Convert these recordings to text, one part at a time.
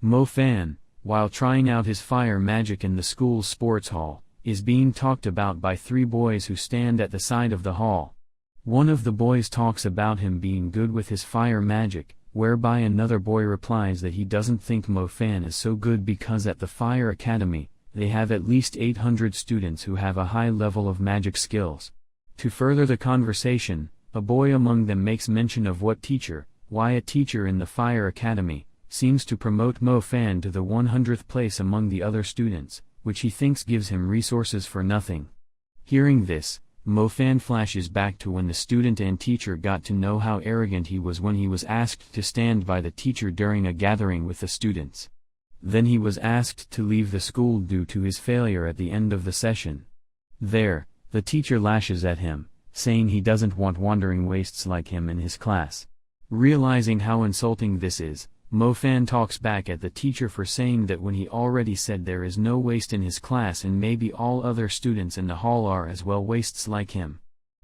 Mo Fan, while trying out his fire magic in the school's sports hall, is being talked about by three boys who stand at the side of the hall. One of the boys talks about him being good with his fire magic, whereby another boy replies that he doesn't think Mo Fan is so good because at the Fire Academy, they have at least 800 students who have a high level of magic skills. To further the conversation, a boy among them makes mention of why a teacher in the Fire Academy seems to promote Mo Fan to the 100th place among the other students, which he thinks gives him resources for nothing. Hearing this, Mo Fan flashes back to when the student and teacher got to know how arrogant he was when he was asked to stand by the teacher during a gathering with the students. Then he was asked to leave the school due to his failure at the end of the session. There, the teacher lashes at him, saying he doesn't want wandering wastes like him in his class. Realizing how insulting this is, Mo Fan talks back at the teacher for saying that when he already said there is no waste in his class and maybe all other students in the hall are as well wastes like him.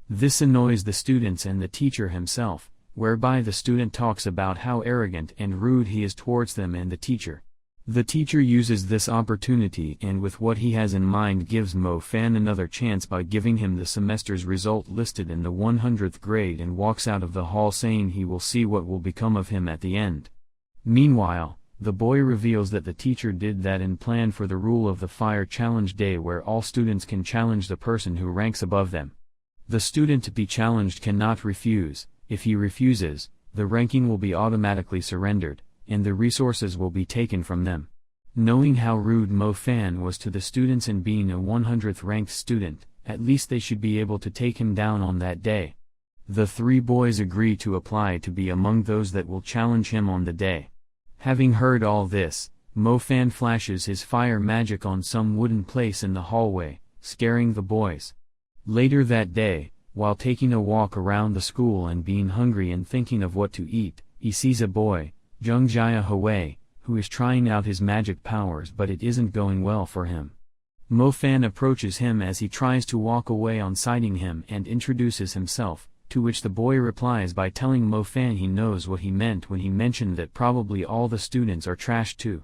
This annoys the students and the teacher himself, whereby the student talks about how arrogant and rude he is towards them and the teacher. The teacher uses this opportunity and with what he has in mind gives Mo Fan another chance by giving him the semester's result listed in the 100th grade and walks out of the hall saying he will see what will become of him at the end. Meanwhile, the boy reveals that the teacher did that in plan for the rule of the Fire Challenge Day where all students can challenge the person who ranks above them. The student to be challenged cannot refuse. If he refuses, the ranking will be automatically surrendered, and the resources will be taken from them. Knowing how rude Mo Fan was to the students and being a 100th ranked student, at least they should be able to take him down on that day. The three boys agree to apply to be among those that will challenge him on the day. Having heard all this, Mo Fan flashes his fire magic on some wooden place in the hallway, scaring the boys. Later that day, while taking a walk around the school and being hungry and thinking of what to eat, he sees a boy, Jungjia Hwei, who is trying out his magic powers but it isn't going well for him. Mo Fan approaches him as he tries to walk away on sighting him and introduces himself, to which the boy replies by telling Mo Fan he knows what he meant when he mentioned that probably all the students are trash too.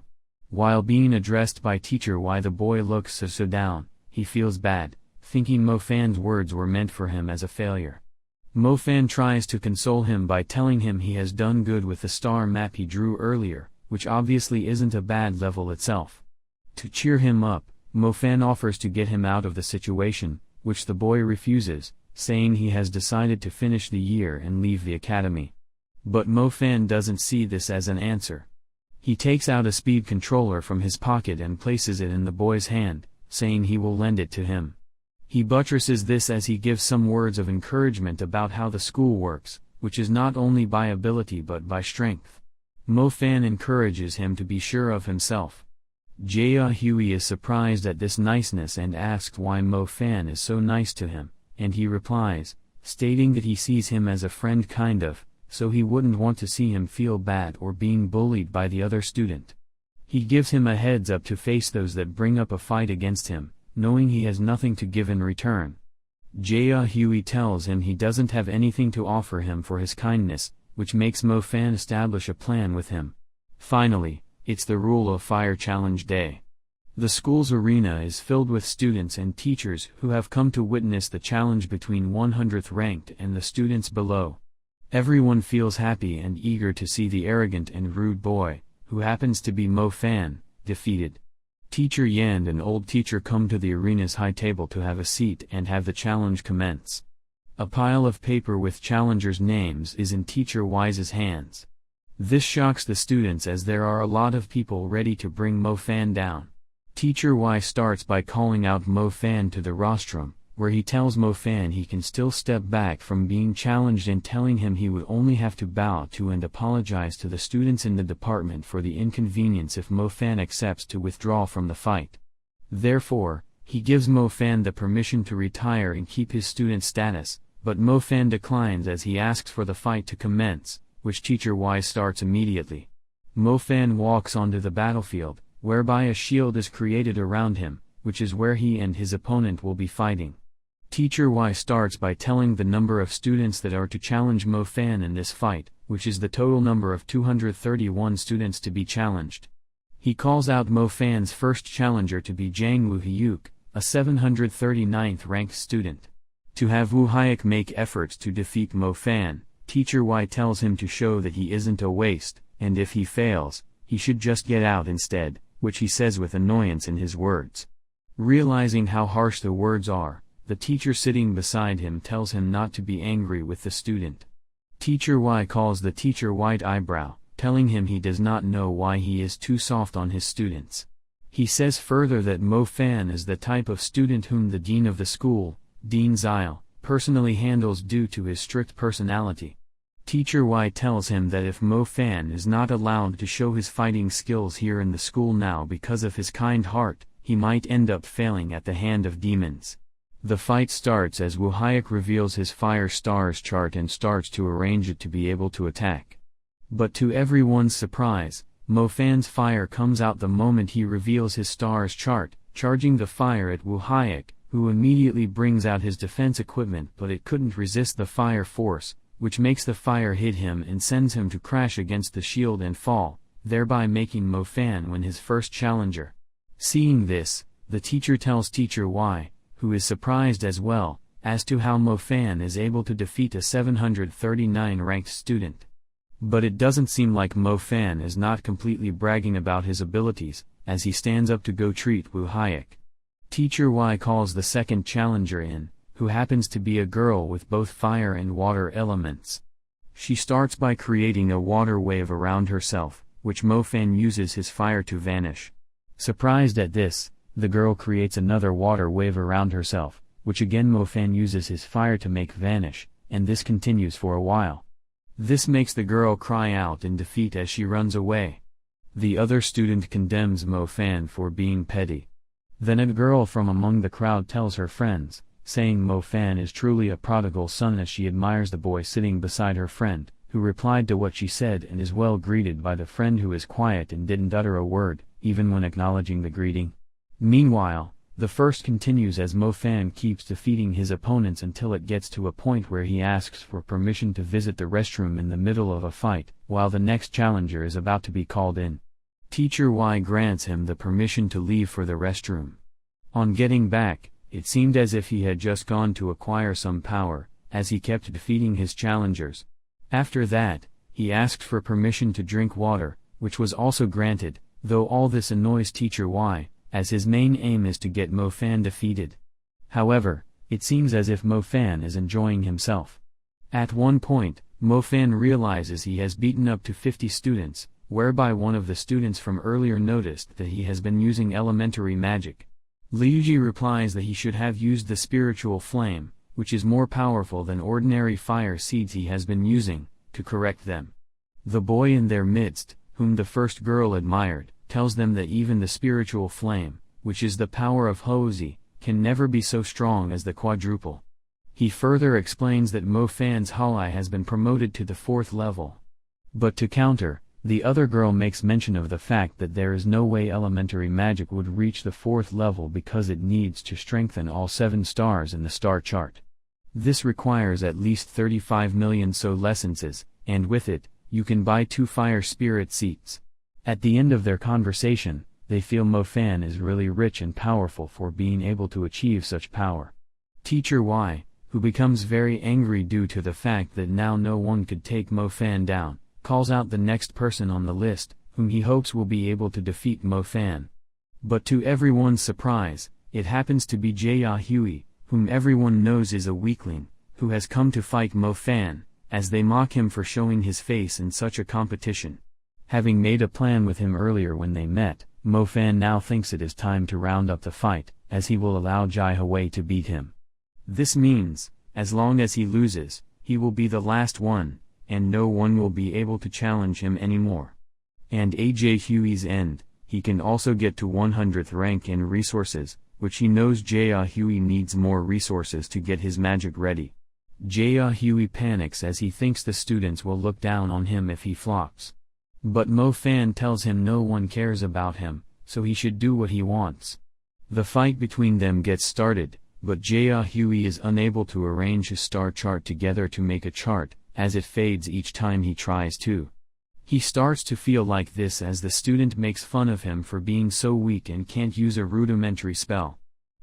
While being addressed by teacher why the boy looks so down, he feels bad, thinking Mo Fan's words were meant for him as a failure. Mo Fan tries to console him by telling him he has done good with the star map he drew earlier, which obviously isn't a bad level itself. To cheer him up, Mo Fan offers to get him out of the situation, which the boy refuses, saying he has decided to finish the year and leave the academy. But Mo Fan doesn't see this as an answer. He takes out a speed controller from his pocket and places it in the boy's hand, saying he will lend it to him. He buttresses this as he gives some words of encouragement about how the school works, which is not only by ability but by strength. Mo Fan encourages him to be sure of himself. Jia Hui is surprised at this niceness and asks why Mo Fan is so nice to him, and he replies, stating that he sees him as a friend kind of, so he wouldn't want to see him feel bad or being bullied by the other student. He gives him a heads up to face those that bring up a fight against him, knowing he has nothing to give in return. Jia Hui tells him he doesn't have anything to offer him for his kindness, which makes Mo Fan establish a plan with him. Finally, it's the rule of Fire Challenge Day. The school's arena is filled with students and teachers who have come to witness the challenge between 100th ranked and the students below. Everyone feels happy and eager to see the arrogant and rude boy, who happens to be Mo Fan, defeated. Teacher Yan and old teacher come to the arena's high table to have a seat and have the challenge commence. A pile of paper with challengers' names is in Teacher Wise's hands. This shocks the students as there are a lot of people ready to bring Mo Fan down. Teacher Wise starts by calling out Mo Fan to the rostrum, where he tells Mo Fan he can still step back from being challenged and telling him he would only have to bow to and apologize to the students in the department for the inconvenience if Mo Fan accepts to withdraw from the fight. Therefore, he gives Mo Fan the permission to retire and keep his student status, but Mo Fan declines as he asks for the fight to commence, which Teacher Wise starts immediately. Mo Fan walks onto the battlefield, whereby a shield is created around him, which is where he and his opponent will be fighting. Teacher Y starts by telling the number of students that are to challenge Mo Fan in this fight, which is the total number of 231 students to be challenged. He calls out Mo Fan's first challenger to be Jang Woo-hyuk, a 739th ranked student. To have Woo-hyuk make efforts to defeat Mo Fan, Teacher Y tells him to show that he isn't a waste, and if he fails, he should just get out instead, which he says with annoyance in his words. Realizing how harsh the words are, the teacher sitting beside him tells him not to be angry with the student. Teacher Y calls the teacher White Eyebrow, telling him he does not know why he is too soft on his students. He says further that Mo Fan is the type of student whom the dean of the school, Dean Zile, personally handles due to his strict personality. Teacher Y tells him that if Mo Fan is not allowed to show his fighting skills here in the school now because of his kind heart, he might end up failing at the hand of demons. The fight starts as Woo-hyuk reveals his fire stars chart and starts to arrange it to be able to attack. But to everyone's surprise, Mo Fan's fire comes out the moment he reveals his stars chart, charging the fire at Woo-hyuk, who immediately brings out his defense equipment, but it couldn't resist the fire force, which makes the fire hit him and sends him to crash against the shield and fall, thereby making Mo Fan win his first challenger. Seeing this, the teacher tells Teacher Y, who is surprised as well, as to how Mo Fan is able to defeat a 739 ranked student. But it doesn't seem like Mo Fan is not completely bragging about his abilities, as he stands up to go treat Woo-hyuk. Teacher Y calls the second challenger in, who happens to be a girl with both fire and water elements. She starts by creating a water wave around herself, which Mo Fan uses his fire to vanish. Surprised at this, the girl creates another water wave around herself, which again Mo Fan uses his fire to make vanish, and this continues for a while. This makes the girl cry out in defeat as she runs away. The other student condemns Mo Fan for being petty. Then a girl from among the crowd tells her friends, saying Mo Fan is truly a prodigal son, as she admires the boy sitting beside her friend, who replied to what she said and is well greeted by the friend who is quiet and didn't utter a word, even when acknowledging the greeting. Meanwhile, the first continues as Mo Fan keeps defeating his opponents until it gets to a point where he asks for permission to visit the restroom in the middle of a fight, while the next challenger is about to be called in. Teacher Y grants him the permission to leave for the restroom. On getting back, it seemed as if he had just gone to acquire some power, as he kept defeating his challengers. After that, he asked for permission to drink water, which was also granted, though all this annoys Teacher Y, as his main aim is to get Mo Fan defeated. However, it seems as if Mo Fan is enjoying himself. At one point, Mo Fan realizes he has beaten up to 50 students, whereby one of the students from earlier noticed that he has been using elementary magic. Liuji replies that he should have used the spiritual flame, which is more powerful than ordinary fire seeds he has been using, to correct them. The boy in their midst, whom the first girl admired, tells them that even the spiritual flame, which is the power of Houzi, can never be so strong as the quadruple. He further explains that Mo Fan's Halai has been promoted to the 4th level. But to counter, the other girl makes mention of the fact that there is no way elementary magic would reach the 4th level because it needs to strengthen all 7 stars in the star chart. This requires at least 35 million soul essences, and with it, you can buy 2 fire spirit seats. At the end of their conversation, they feel Mo Fan is really rich and powerful for being able to achieve such power. Teacher Y, who becomes very angry due to the fact that now no one could take Mo Fan down, calls out the next person on the list, whom he hopes will be able to defeat Mo Fan. But to everyone's surprise, it happens to be Jae Hui, whom everyone knows is a weakling, who has come to fight Mo Fan, as they mock him for showing his face in such a competition. Having made a plan with him earlier when they met, Mo Fan now thinks it is time to round up the fight, as he will allow Jae Hui to beat him. This means, as long as he loses, he will be the last one, and no one will be able to challenge him anymore. And at Jae Hui's end, he can also get to 100th rank in resources, which he knows Jae Hui needs more resources to get his magic ready. Jae Hui panics as he thinks the students will look down on him if he flops. But Mo Fan tells him no one cares about him, so he should do what he wants. The fight between them gets started, but Jae Hui is unable to arrange his star chart together to make a chart, as it fades each time he tries to. He starts to feel like this as the student makes fun of him for being so weak and can't use a rudimentary spell.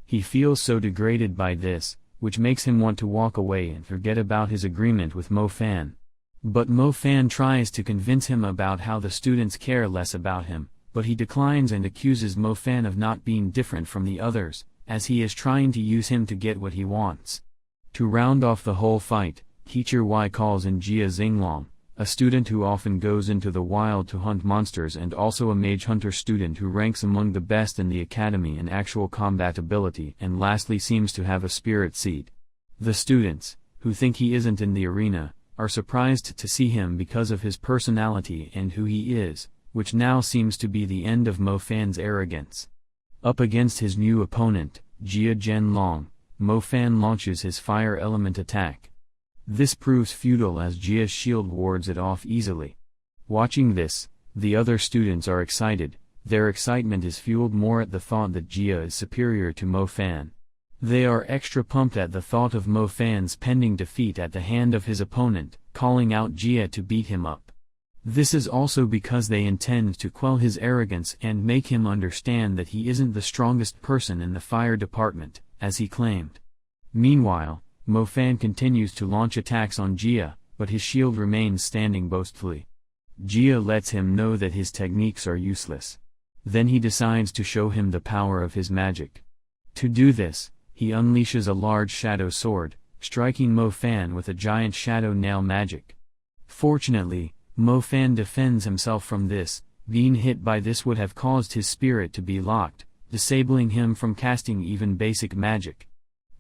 He feels so degraded by this, which makes him want to walk away and forget about his agreement with Mo Fan. But Mo Fan tries to convince him about how the students care less about him, but he declines and accuses Mo Fan of not being different from the others, as he is trying to use him to get what he wants. To round off the whole fight, Teacher Y calls in Jia Xinglong, a student who often goes into the wild to hunt monsters and also a mage hunter student who ranks among the best in the academy in actual combat ability and lastly seems to have a spirit seed. The students, who think he isn't in the arena, are surprised to see him because of his personality and who he is, which now seems to be the end of Mo Fan's arrogance. Up against his new opponent, Jia Zhenlong, Mo Fan launches his fire element attack. This proves futile as Jia's shield wards it off easily. Watching this, the other students are excited. Their excitement is fueled more at the thought that Jia is superior to Mo Fan. They are extra pumped at the thought of Mo Fan's pending defeat at the hand of his opponent, calling out Jia to beat him up. This is also because they intend to quell his arrogance and make him understand that he isn't the strongest person in the fire department, as he claimed. Meanwhile, Mo Fan continues to launch attacks on Jia, but his shield remains standing boastfully. Jia lets him know that his techniques are useless. Then he decides to show him the power of his magic. To do this, he unleashes a large shadow sword, striking Mo Fan with a giant shadow nail magic. Fortunately, Mo Fan defends himself from this. Being hit by this would have caused his spirit to be locked, disabling him from casting even basic magic.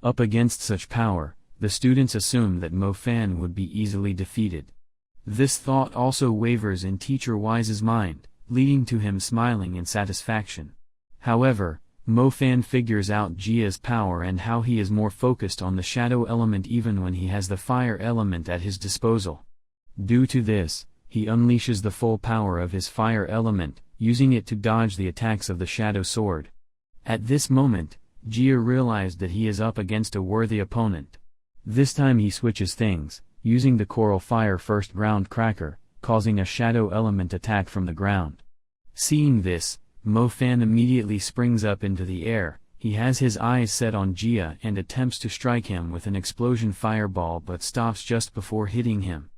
Up against such power, the students assume that Mo Fan would be easily defeated. This thought also wavers in Teacher Wise's mind, leading to him smiling in satisfaction. However, Mo Fan figures out Jia's power and how he is more focused on the shadow element even when he has the fire element at his disposal. Due to this, he unleashes the full power of his fire element, using it to dodge the attacks of the shadow sword. At this moment, Jia realized that he is up against a worthy opponent. This time he switches things, using the Coral Fire First Ground Cracker, causing a shadow element attack from the ground. Seeing this, Mo Fan immediately springs up into the air. He has his eyes set on Jia and attempts to strike him with an explosion fireball but stops just before hitting him.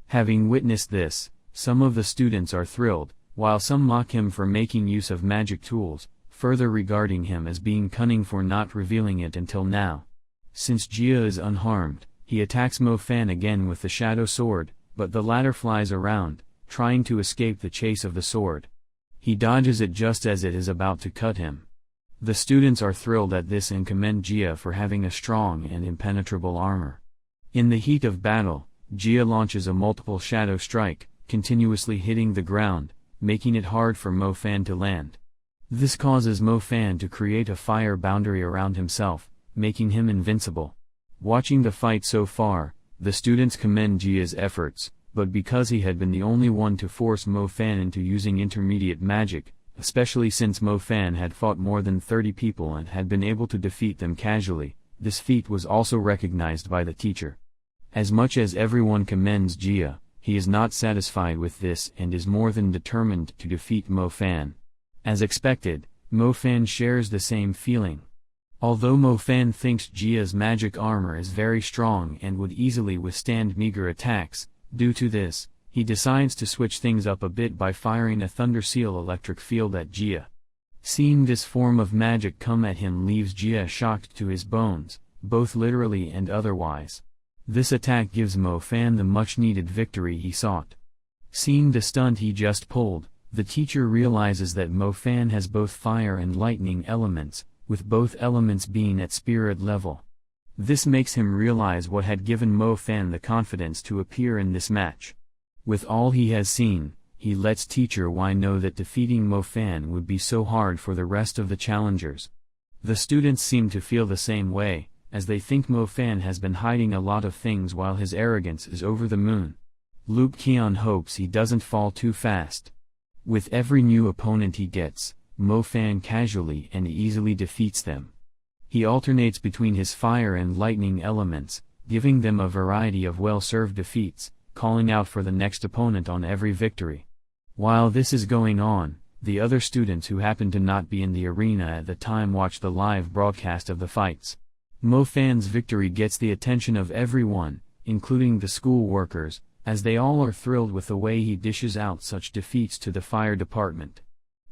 Having witnessed this, some of the students are thrilled, while some mock him for making use of magic tools, further regarding him as being cunning for not revealing it until now. Since Jia is unharmed, he attacks Mo Fan again with the shadow sword, but the latter flies around, trying to escape the chase of the sword. He dodges it just as it is about to cut him. The students are thrilled at this and commend Jia for having a strong and impenetrable armor. In the heat of battle, Jia launches a multiple shadow strike, continuously hitting the ground, making it hard for Mo Fan to land. This causes Mo Fan to create a fire boundary around himself, making him invincible. Watching the fight so far, the students commend Jia's efforts, but because he had been the only one to force Mo Fan into using intermediate magic, especially since Mo Fan had fought more than 30 people and had been able to defeat them casually, this feat was also recognized by the teacher. As much as everyone commends Jia, he is not satisfied with this and is more than determined to defeat Mo Fan. As expected, Mo Fan shares the same feeling. Although Mo Fan thinks Jia's magic armor is very strong and would easily withstand meager attacks, due to this, he decides to switch things up a bit by firing a Thunder Seal electric field at Jia. Seeing this form of magic come at him leaves Jia shocked to his bones, both literally and otherwise. This attack gives Mo Fan the much-needed victory he sought. Seeing the stunt he just pulled, the teacher realizes that Mo Fan has both fire and lightning elements, with both elements being at spirit level. This makes him realize what had given Mo Fan the confidence to appear in this match. With all he has seen, he lets Teacher Y know that defeating Mo Fan would be so hard for the rest of the challengers. The students seem to feel the same way, as they think Mo Fan has been hiding a lot of things while his arrogance is over the moon. Luke Keon hopes he doesn't fall too fast. With every new opponent he gets, Mo Fan casually and easily defeats them. He alternates between his fire and lightning elements, giving them a variety of well-served defeats, calling out for the next opponent on every victory. While this is going on, the other students who happen to not be in the arena at the time watch the live broadcast of the fights. Mo Fan's victory gets the attention of everyone, including the school workers, as they all are thrilled with the way he dishes out such defeats to the fire department.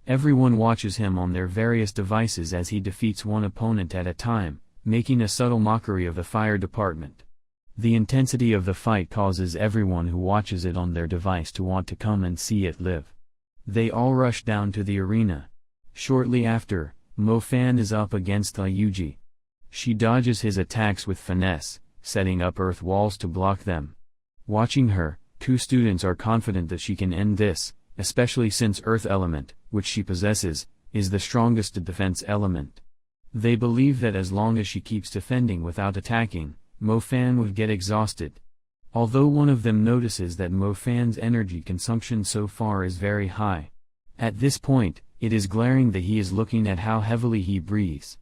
Everyone watches him on their various devices as he defeats one opponent at a time, making a subtle mockery of the fire department. The intensity of the fight causes everyone who watches it on their device to want to come and see it live. They all rush down to the arena. Shortly after, Mo Fan is up against Li Yuji. She dodges his attacks with finesse, setting up earth walls to block them. Watching her, two students are confident that she can end this, especially since Earth Element, which she possesses, is the strongest defense element. They believe that as long as she keeps defending without attacking, Mo Fan would get exhausted. Although one of them notices that Mo Fan's energy consumption so far is very high. At this point, it is glaring that he is looking at how heavily he breathes.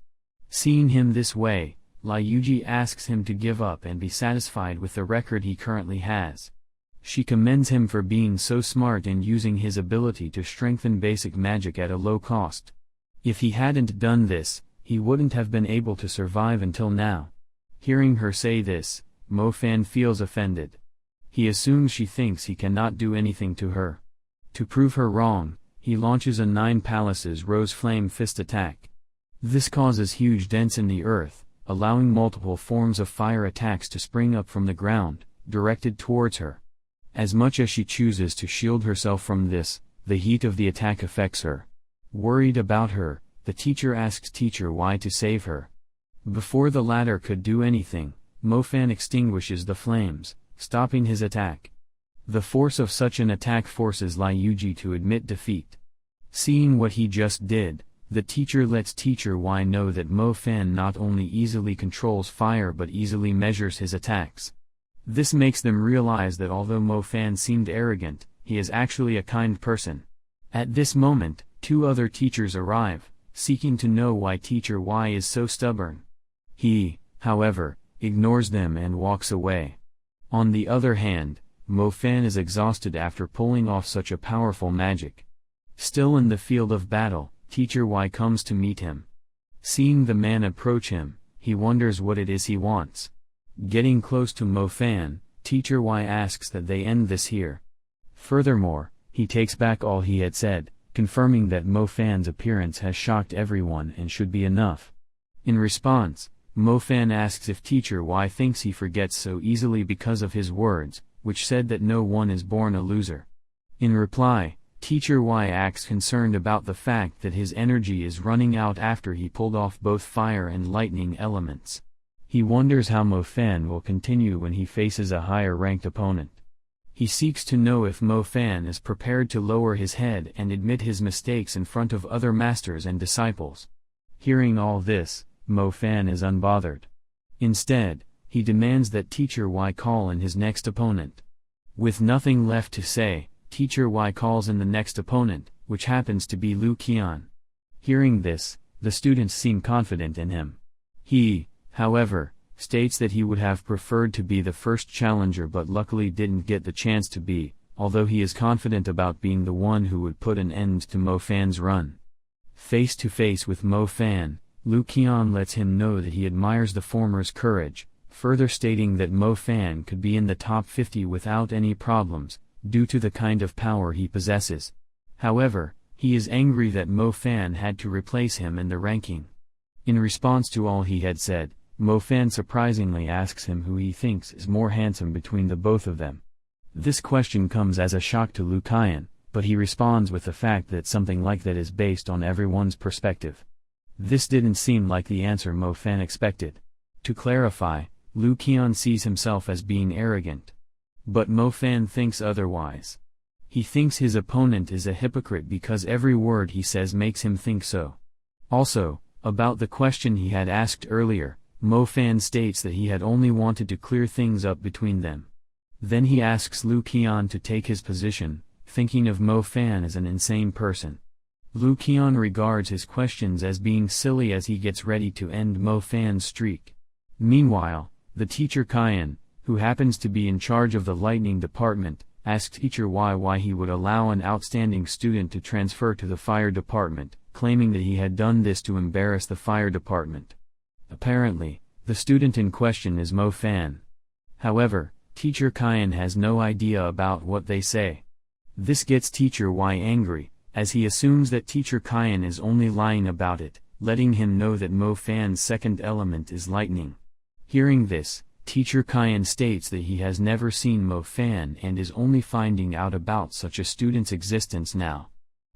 Seeing him this way, Li Yuji asks him to give up and be satisfied with the record he currently has. She commends him for being so smart and using his ability to strengthen basic magic at a low cost. If he hadn't done this, he wouldn't have been able to survive until now. Hearing her say this, Mo Fan feels offended. He assumes she thinks he cannot do anything to her. To prove her wrong, he launches a 9 Palaces Rose Flame Fist attack. This causes huge dents in the earth, allowing multiple forms of fire attacks to spring up from the ground, directed towards her. As much as she chooses to shield herself from this, the heat of the attack affects her. Worried about her, the teacher asks Teacher Y to save her. Before the latter could do anything, Mo Fan extinguishes the flames, stopping his attack. The force of such an attack forces Li Yuji to admit defeat. Seeing what he just did, the teacher lets Teacher Y know that Mo Fan not only easily controls fire but easily measures his attacks. This makes them realize that although Mo Fan seemed arrogant, he is actually a kind person. At this moment, 2 other teachers arrive, seeking to know why Teacher Y is so stubborn. He, however, ignores them and walks away. On the other hand, Mo Fan is exhausted after pulling off such a powerful magic. Still in the field of battle, Teacher Y comes to meet him. Seeing the man approach him, he wonders what it is he wants. Getting close to Mo Fan, Teacher Y asks that they end this here. Furthermore, he takes back all he had said, confirming that Mo Fan's appearance has shocked everyone and should be enough. In response, Mo Fan asks if Teacher Y thinks he forgets so easily because of his words, which said that no one is born a loser. In reply, Teacher Y acts concerned about the fact that his energy is running out after he pulled off both fire and lightning elements. He wonders how Mo Fan will continue when he faces a higher-ranked opponent. He seeks to know if Mo Fan is prepared to lower his head and admit his mistakes in front of other masters and disciples. Hearing all this, Mo Fan is unbothered. Instead, he demands that Teacher Y call in his next opponent. With nothing left to say, Teacher Y calls in the next opponent, which happens to be Lu Qian. Hearing this, the students seem confident in him. He, however, states that he would have preferred to be the first challenger but luckily didn't get the chance to be, although he is confident about being the one who would put an end to Mo Fan's run. Face to face with Mo Fan, Lu Qian lets him know that he admires the former's courage, further stating that Mo Fan could be in the top 50 without any problems, due to the kind of power he possesses. However, he is angry that Mo Fan had to replace him in the ranking. In response to all he had said, Mo Fan surprisingly asks him who he thinks is more handsome between the both of them. This question comes as a shock to Lu Qian, but he responds with the fact that something like that is based on everyone's perspective. This didn't seem like the answer Mo Fan expected. To clarify, Lu Qian sees himself as being arrogant. But Mo Fan thinks otherwise. He thinks his opponent is a hypocrite because every word he says makes him think so. Also, about the question he had asked earlier, Mo Fan states that he had only wanted to clear things up between them. Then he asks Lu Qian to take his position, thinking of Mo Fan as an insane person. Lu Qian regards his questions as being silly as he gets ready to end Mo Fan's streak. Meanwhile, the teacher Qian, who happens to be in charge of the lightning department, asked Teacher Y why he would allow an outstanding student to transfer to the fire department, claiming that he had done this to embarrass the fire department. Apparently, the student in question is Mo Fan. However, Teacher Kyan has no idea about what they say. This gets Teacher Y angry, as he assumes that Teacher Kyan is only lying about it, letting him know that Mo Fan's second element is lightning. Hearing this, Teacher Kyan states that he has never seen Mo Fan and is only finding out about such a student's existence now.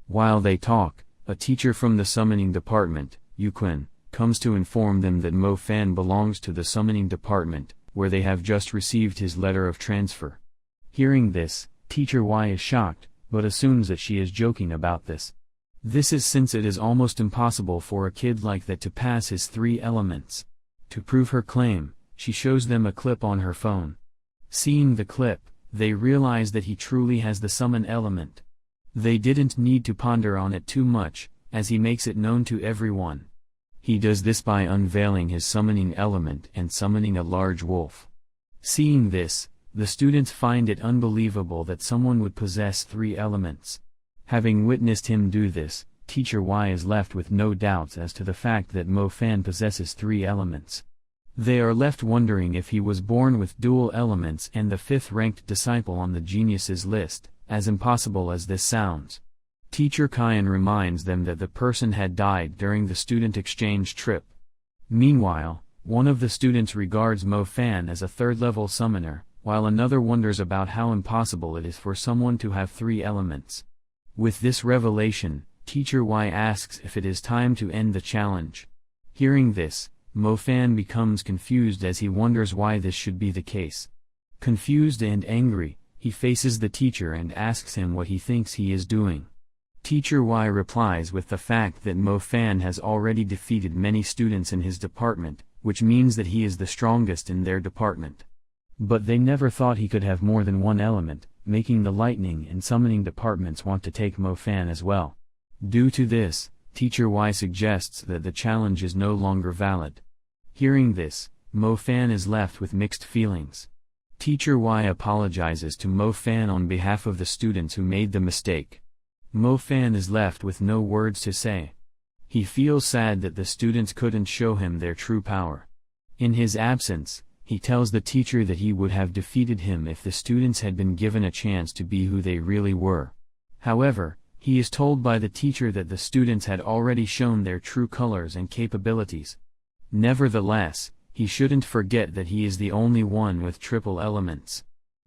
While they talk, a teacher from the summoning department, Yu Quinn, comes to inform them that Mo Fan belongs to the summoning department, where they have just received his letter of transfer. Hearing this, Teacher Y is shocked, but assumes that she is joking about this. This is since it is almost impossible for a kid like that to pass his 3 elements. To prove her claim, she shows them a clip on her phone. Seeing the clip, they realize that he truly has the summon element. They didn't need to ponder on it too much, as he makes it known to everyone. He does this by unveiling his summoning element and summoning a large wolf. Seeing this, the students find it unbelievable that someone would possess 3 elements. Having witnessed him do this, Teacher Y is left with no doubts as to the fact that Mo Fan possesses 3 elements. They are left wondering if he was born with dual elements and the 5th-ranked disciple on the geniuses list, as impossible as this sounds. Teacher Kyan reminds them that the person had died during the student exchange trip. Meanwhile, one of the students regards Mo Fan as a 3rd-level summoner, while another wonders about how impossible it is for someone to have 3 elements. With this revelation, Teacher Y asks if it is time to end the challenge. Hearing this, Mo Fan becomes confused as he wonders why this should be the case. Confused and angry, he faces the teacher and asks him what he thinks he is doing. Teacher Y replies with the fact that Mo Fan has already defeated many students in his department, which means that he is the strongest in their department. But they never thought he could have more than 1 element, making the lightning and summoning departments want to take Mo Fan as well. Due to this, Teacher Y suggests that the challenge is no longer valid. Hearing this, Mo Fan is left with mixed feelings. Teacher Y apologizes to Mo Fan on behalf of the students who made the mistake. Mo Fan is left with no words to say. He feels sad that the students couldn't show him their true power. In his absence, he tells the teacher that he would have defeated him if the students had been given a chance to be who they really were. However, he is told by the teacher that the students had already shown their true colors and capabilities. Nevertheless, he shouldn't forget that he is the only one with triple elements.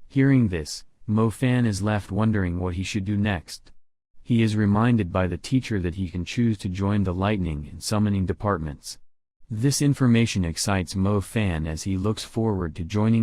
Hearing this, Mo Fan is left wondering what he should do next. He is reminded by the teacher that he can choose to join the lightning and summoning departments. This information excites Mo Fan as he looks forward to joining